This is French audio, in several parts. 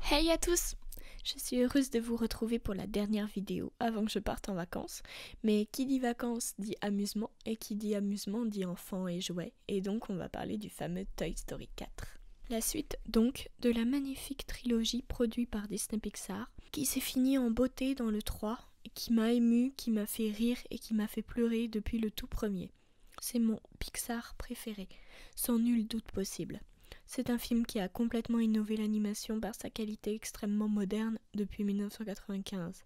Hey à tous! Je suis heureuse de vous retrouver pour la dernière vidéo avant que je parte en vacances. Mais qui dit vacances dit amusement, et qui dit amusement dit enfants et jouets. Et donc on va parler du fameux Toy Story 4. La suite donc de la magnifique trilogie produite par Disney Pixar, qui s'est finie en beauté dans le 3, qui m'a ému, qui m'a fait rire et qui m'a fait pleurer depuis le tout premier. C'est mon Pixar préféré, sans nul doute possible. C'est un film qui a complètement innové l'animation par sa qualité extrêmement moderne depuis 1995.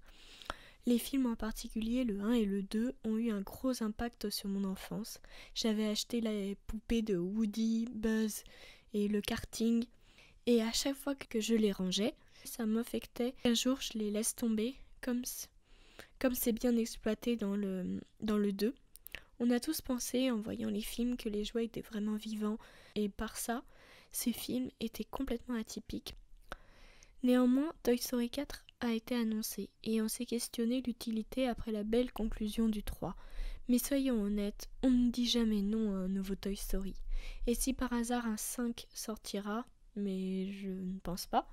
Les films en particulier, le 1 et le 2, ont eu un gros impact sur mon enfance. J'avais acheté les poupées de Woody, Buzz et le karting, et à chaque fois que je les rangeais, ça m'affectait. Un jour, je les laisse tomber, comme c'est bien exploité dans le 2. On a tous pensé, en voyant les films, que les jouets étaient vraiment vivants, et par ça, ces films étaient complètement atypiques. Néanmoins, Toy Story 4 a été annoncé, et on s'est questionné l'utilité après la belle conclusion du 3. Mais soyons honnêtes, on ne dit jamais non à un nouveau Toy Story. Et si par hasard un 5 sortira, mais je ne pense pas,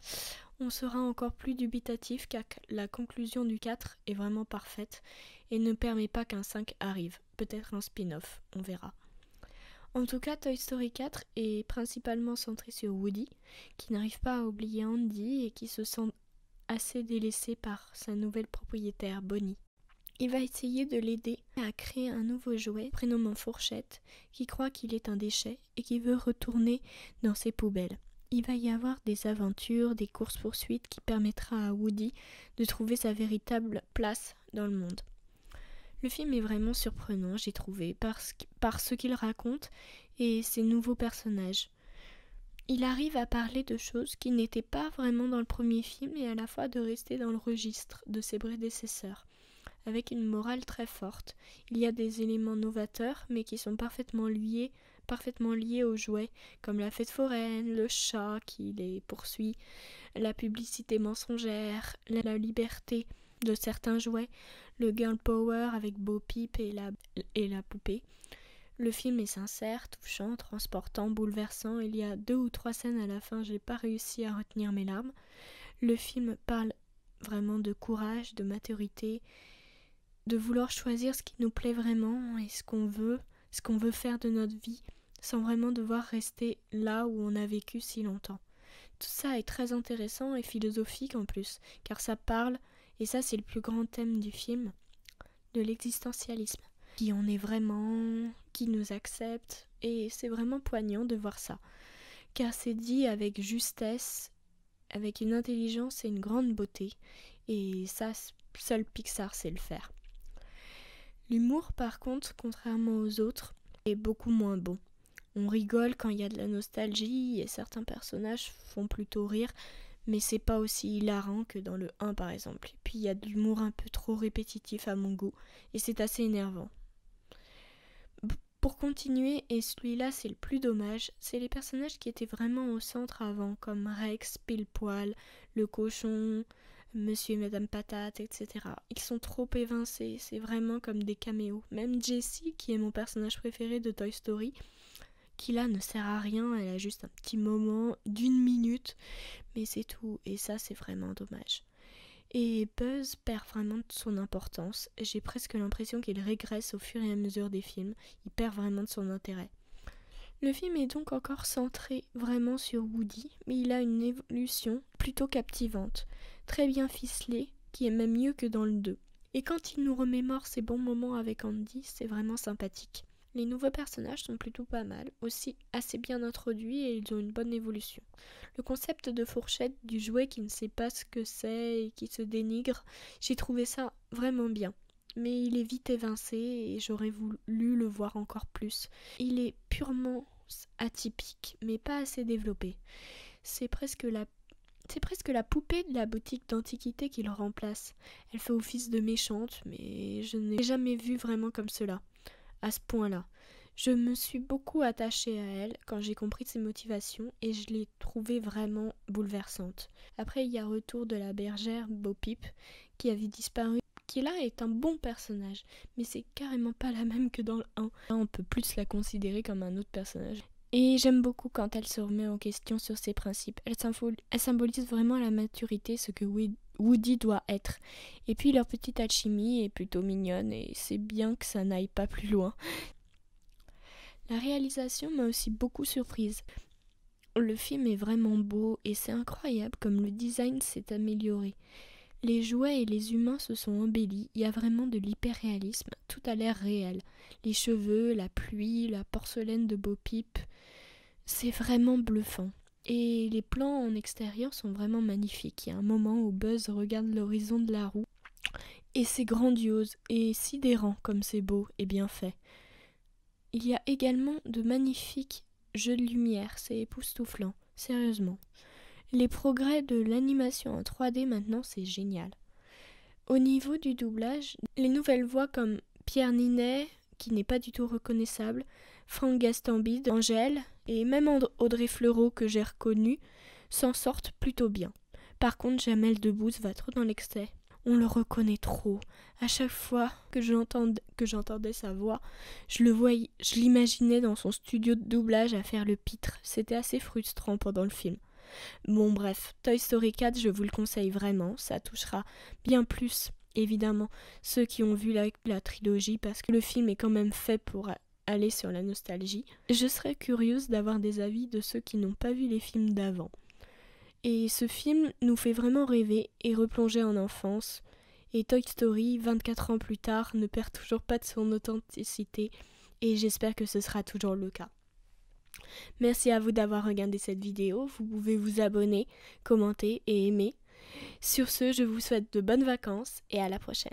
on sera encore plus dubitatif car la conclusion du 4 est vraiment parfaite et ne permet pas qu'un 5 arrive. Peut-être un spin-off, on verra. En tout cas, Toy Story 4 est principalement centré sur Woody, qui n'arrive pas à oublier Andy et qui se sent assez délaissé par sa nouvelle propriétaire, Bonnie. Il va essayer de l'aider à créer un nouveau jouet, prénommé Fourchette, qui croit qu'il est un déchet et qui veut retourner dans ses poubelles. Il va y avoir des aventures, des courses-poursuites qui permettra à Woody de trouver sa véritable place dans le monde. Le film est vraiment surprenant, j'ai trouvé, par ce qu'il raconte et ses nouveaux personnages. Il arrive à parler de choses qui n'étaient pas vraiment dans le premier film et à la fois de rester dans le registre de ses prédécesseurs, avec une morale très forte. Il y a des éléments novateurs, mais qui sont parfaitement liés aux jouets, comme la fête foraine, le chat qui les poursuit, la publicité mensongère, la liberté de certains jouets, le girl power avec Bo Peep et la poupée. Le film est sincère, touchant, transportant, bouleversant. Il y a 2 ou 3 scènes à la fin, j'ai pas réussi à retenir mes larmes. Le film parle vraiment de courage, de maturité, de vouloir choisir ce qui nous plaît vraiment et ce qu'on veut faire de notre vie, sans vraiment devoir rester là où on a vécu si longtemps. Tout ça est très intéressant et philosophique en plus, car ça parle, et ça c'est le plus grand thème du film, de l'existentialisme. Qui on est vraiment, qui nous accepte, et c'est vraiment poignant de voir ça. Car c'est dit avec justesse, avec une intelligence et une grande beauté, et ça, seul Pixar sait le faire. L'humour par contre, contrairement aux autres, est beaucoup moins bon. On rigole quand il y a de la nostalgie et certains personnages font plutôt rire, mais c'est pas aussi hilarant que dans le 1 par exemple. Et puis il y a de l'humour un peu trop répétitif à mon goût, et c'est assez énervant. Pour continuer, et celui-là c'est le plus dommage, c'est les personnages qui étaient vraiment au centre avant, comme Rex, Pile-Poil, le cochon, Monsieur et Madame Patate, etc. Ils sont trop évincés, c'est vraiment comme des caméos. Même Jessie, qui est mon personnage préféré de Toy Story, qui là ne sert à rien, elle a juste un petit moment d'1 minute, mais c'est tout, et ça c'est vraiment dommage. Et Buzz perd vraiment de son importance, j'ai presque l'impression qu'il régresse au fur et à mesure des films, il perd vraiment de son intérêt. Le film est donc encore centré vraiment sur Woody, mais il a une évolution plutôt captivante, très bien ficelée, qui est même mieux que dans le 2. Et quand il nous remémore ses bons moments avec Andy, c'est vraiment sympathique. Les nouveaux personnages sont plutôt pas mal, aussi assez bien introduits et ils ont une bonne évolution. Le concept de Fourchette, du jouet qui ne sait pas ce que c'est et qui se dénigre, j'ai trouvé ça vraiment bien. Mais il est vite évincé et j'aurais voulu le voir encore plus. Il est purement atypique, mais pas assez développé. C'est presque la poupée de la boutique d'antiquité qui le remplace. Elle fait office de méchante, mais je n'ai jamais vu vraiment comme cela. À ce point-là. Je me suis beaucoup attachée à elle quand j'ai compris ses motivations et je l'ai trouvée vraiment bouleversante. Après, il y a Retour de la bergère Bo Peep qui avait disparu, qui là est un bon personnage, mais c'est carrément pas la même que dans le 1. Là, on peut plus la considérer comme un autre personnage. Et j'aime beaucoup quand elle se remet en question sur ses principes. Elle symbolise vraiment la maturité, ce que Woody doit être. Et puis leur petite alchimie est plutôt mignonne et c'est bien que ça n'aille pas plus loin. La réalisation m'a aussi beaucoup surprise. Le film est vraiment beau et c'est incroyable comme le design s'est amélioré. Les jouets et les humains se sont embellis, il y a vraiment de l'hyperréalisme, tout a l'air réel. Les cheveux, la pluie, la porcelaine de Bo Peep, c'est vraiment bluffant. Et les plans en extérieur sont vraiment magnifiques. Il y a un moment où Buzz regarde l'horizon de la roue et c'est grandiose et sidérant comme c'est beau et bien fait. Il y a également de magnifiques jeux de lumière, c'est époustouflant, sérieusement. Les progrès de l'animation en 3D maintenant, c'est génial. Au niveau du doublage, les nouvelles voix comme Pierre Ninet, qui n'est pas du tout reconnaissable, Franck Gastambide, Angèle et même Audrey Fleurot que j'ai reconnu s'en sortent plutôt bien. Par contre, Jamel Debbouze va trop dans l'excès. On le reconnaît trop. À chaque fois que j'entendais sa voix, je l'imaginais dans son studio de doublage à faire le pitre. C'était assez frustrant pendant le film. Bon bref, Toy Story 4, je vous le conseille vraiment, ça touchera bien plus, évidemment, ceux qui ont vu la trilogie, parce que le film est quand même fait pour aller sur la nostalgie. Je serais curieuse d'avoir des avis de ceux qui n'ont pas vu les films d'avant. Et ce film nous fait vraiment rêver et replonger en enfance. Et Toy Story, 24 ans plus tard, ne perd toujours pas de son authenticité, et j'espère que ce sera toujours le cas. Merci à vous d'avoir regardé cette vidéo, vous pouvez vous abonner, commenter et aimer. Sur ce, je vous souhaite de bonnes vacances et à la prochaine.